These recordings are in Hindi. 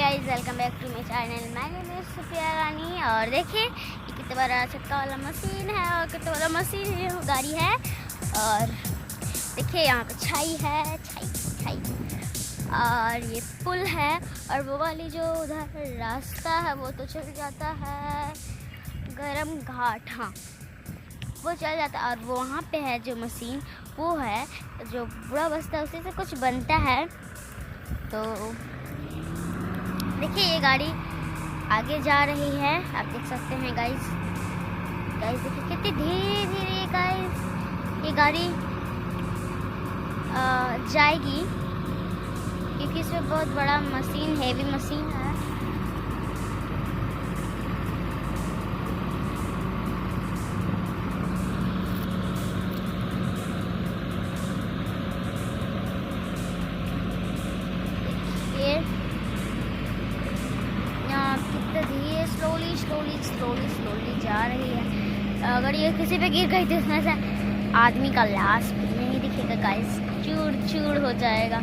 Guys, welcome back to my channel. My name is Sufiya Rani. और देखिए ये कितना बड़ा चक्का वाला मशीन है और कितना बड़ा मशीन है, गाड़ी है। और देखिए यहाँ पे छाई है, छाई और ये पुल है। और वो वाली जो उधर रास्ता है वो तो चल जाता है गरम घाट, हाँ वो चल जाता है। और वो वहाँ पे है जो मशीन, वो है जो बुरा बस्ता, उसी से कुछ बनता है। तो देखिए ये गाड़ी आगे जा रही है, आप देख सकते हैं गाइस। देखिए कितनी धीरे धीरे गाइस ये गाड़ी जाएगी, क्योंकि इसमें बहुत बड़ा मशीन, हेवी मशीन है। धीरे स्लोली जा रही है। अगर ये किसी पे गिर गई तो इसमें से आदमी का लाश नहीं दिखेगा गाइस, चूर हो जाएगा।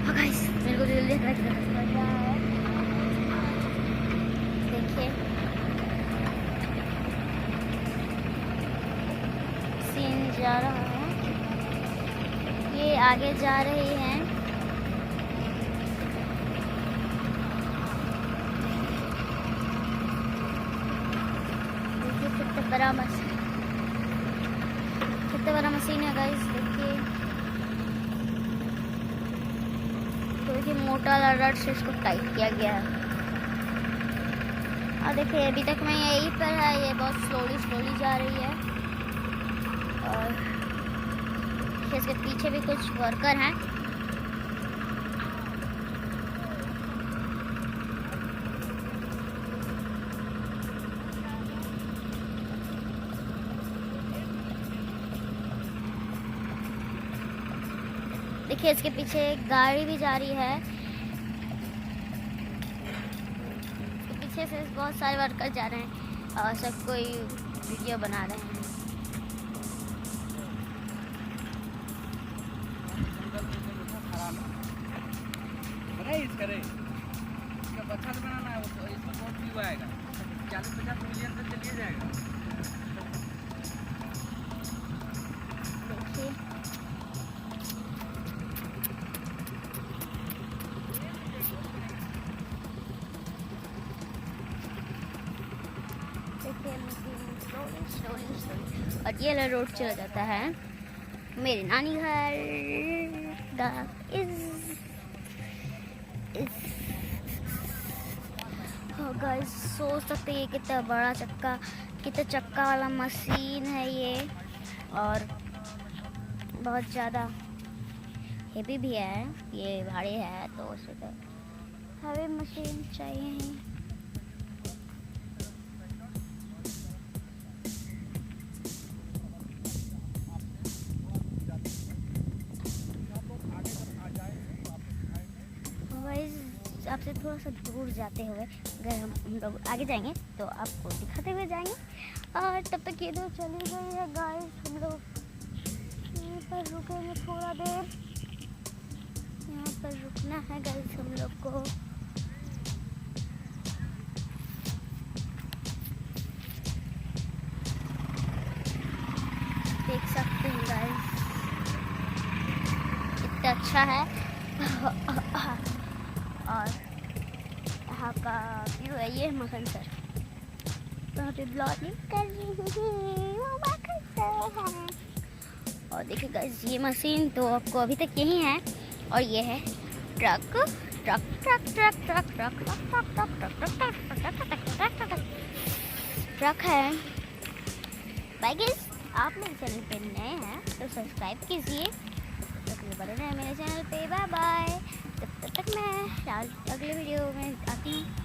हाँ गाइस, मेरे को जल्दी है। देखिए सीन जा रहा है, ये आगे जा रही है। कितना बड़ा मशीन है गाइस। देखिए मोटा रड से इसको टाइट किया गया है। और देखिए अभी तक मैं यहीं पर है, ये बहुत स्लोली जा रही है। और इसके पीछे भी कुछ वर्कर हैं। देखिए इसके पीछे एक गाड़ी भी जा रही है, इसके पीछे से बहुत सारे वर्कर जा रहे हैं और सब कोई वीडियो बना रहे हैं। इसका बच्चा बनाना है, इसमें बहुत व्यू आएगा, 40-50 मिलियन तक चलिए जाएगा। स्लोली और ये रोड चला जाता है मेरे नानी घर। गाइस सोच सकते हैं कितना बड़ा चक्का, कितना चक्का वाला मशीन है ये, और बहुत ज़्यादा हेवी भी है, ये भारी है, तो उसे तो हेवी मशीन चाहिए ही। आपसे थोड़ा सा दूर जाते हुए अगर हम लोग आगे जाएंगे तो आपको दिखाते हुए जाएंगे। और तब तक ये तो चली गई है गाइस, हम लोग यहीं पर रुकेंगे थोड़ा देर, यहाँ पर रुकना है गाइस हम लोग को। देख सकते हैं गाइस कितना अच्छा है। और यहाँ का व्यू है, ये मखन सर यहाँ पे ब्लॉगिंग कर रही है। और देखिए गाइस ये मशीन तो आपको अभी तक यही है। और ये है ट्रक है। बाय गाइस, आप मेरे चैनल पे नए हैं तो सब्सक्राइब कीजिए, तो बने रहे मेरे चैनल पे। Bye bye. तब तक मैं अगले वीडियो में आती हूँ।